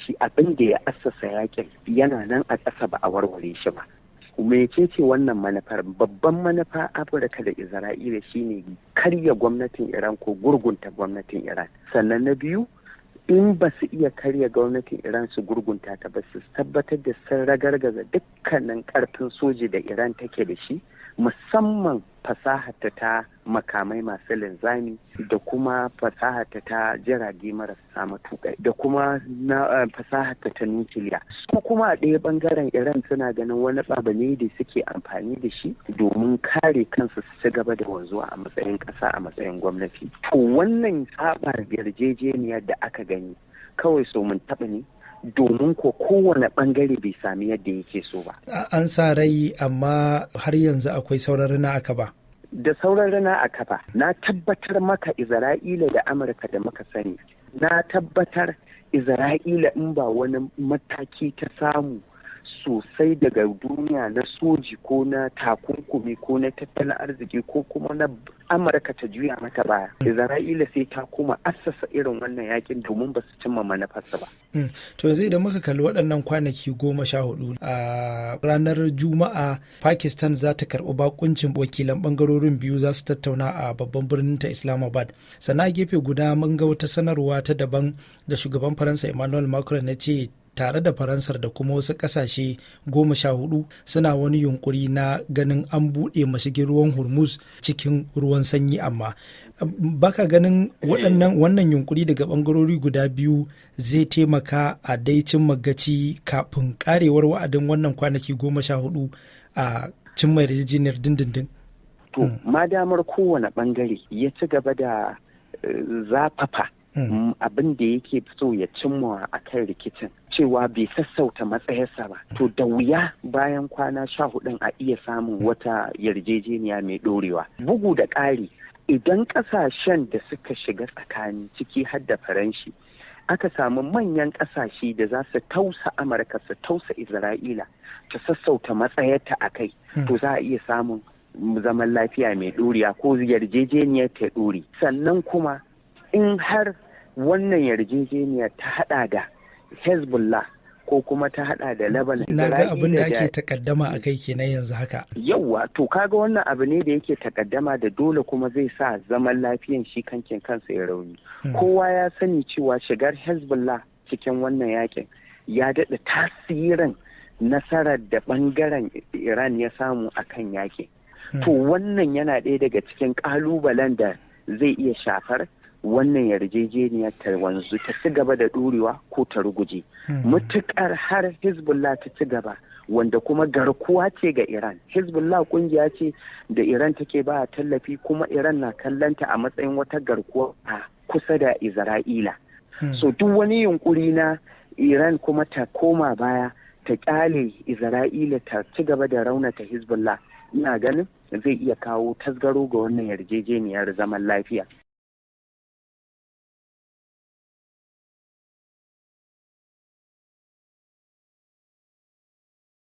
lokaci abin da ya assasa yakin yana nan a ƙasa ba a warware shi ba. Mecece wannan manufar? Babban manufa Amurka da Isra'ila shine karya gwamnatin Iran ko gurgunta gwamnatin Iran. Sannan na biyu, in ba su iya karya gwamnatin Iran su gurgunta ta ba, su tabbatar da sun ragargaza dukkanin karfin soji da Iran take da shi, musamman fasahata ta makamai masu linzami da kuma fasahata ta jirage marasa matuƙa da kuma na fasahata ta nukiliya. Su kuma a ɗaya ɓangaren Iran suna ganin wani abu ne da suke amfani da shi domin kare kansu su ci gaba da wanzuwa a matsayin ƙasa, a matsayin gwamnati. To wannan sabar yarjejeniyar da aka gani kawai so mun taɓa ne, domin ko kowane bangare bai sami yadda yake so ba. An sa rai amma har yanzu akwai sauran rana aka ba. Da sauran rana a kafa. Na tabbatar maka Isra'ila da Amurka da muka sani, na tabbatar Isra'ila in ba wani mataki ta samu sosai daga duniya na soji ko na takunkumi ko na tattalin arziki ko kuma na Amurka ta juya mata baya. Isra'ila sai ta kuma assasa irin wannan yakin domin ba su cimma manufarsa ba. To yanzu idan muka kalli waɗannan kwanaki 14 a ranar Juma'a, Pakistan za ta karɓi bakuncin wakilan ɓangarorin biyu za su tattauna a babban birnin ta Islamabad. Sannan a gefe guda mun ga wata sanarwa ta daban da shugaban Faransa Emmanuel Macron ya ce tare da Faransar da kuma wasu kasashe 14 suna wani yunkuri na ganin an buɗe mashigin ruwan Hormuz cikin ruwan sanyi. Amma baka ganin wannan yunkuri daga bangarori guda biyu zai taimaka a daicin magaci kafin karewar wa'adin wannan kwanaki 14 a cimma yarjejeniyar dindindin? To, madamar kowane bangare ya ci gaba da zafafa abin da yake so ya cimma a kan rikicin, cewa bai sassauta matsayarsa ba, to da wuya bayan kwana 14 a iya samun wata yarjejeniya mai ɗorewa. Bugu da ƙari, idan ƙasashen da suka shiga tsakani ciki har da Faranshi aka samu manyan ƙasashe da za su tausa Amurka, su tausa Isra'ila ta sassauta matsayarta a kai, to za a iya samun zaman lafiya mai ɗorewa ko yarjejeniyar ta ɗore. Sannan kuma in har wannan yarjejeniyar ta hada da Hezbollah ko kuma ta hada da Lebanon. Na ga abin da ake takaddama a kai kenan yanzu haka. Yawwa, to kaga wannan abu ne da yake takaddama da dole kuma zai sa zaman lafiyan shi kankin kansa ya rauni. Kowa ya sani cewa shigar Hezbollah cikin wannan yakin ya daɗa tasirin nasarar da bangaren Iran ya samu a kan yakin. To wannan yana ɗaya daga cikin ƙalubalen da zai iya shafar wannan yarjejeniyar ta wanzu ta ci gaba da ɗorewa ko ta ruguje. Mutukar har Hezbollah ta ci gaba, wanda kuma garkuwa ce ga Iran. Hezbollah kungiya ce da Iran take ba tallafi, kuma Iran na kallanta a matsayin wata garkuwa a kusa da Isra'ila. So duk wani yunkuri na Iran kuma ta koma baya ta kyale Isra'ila ta ci gaba da raunata Hezbollah, ina ganin zai iya kawo tasgaro ga wannan yarjejeniyar zaman lafiya.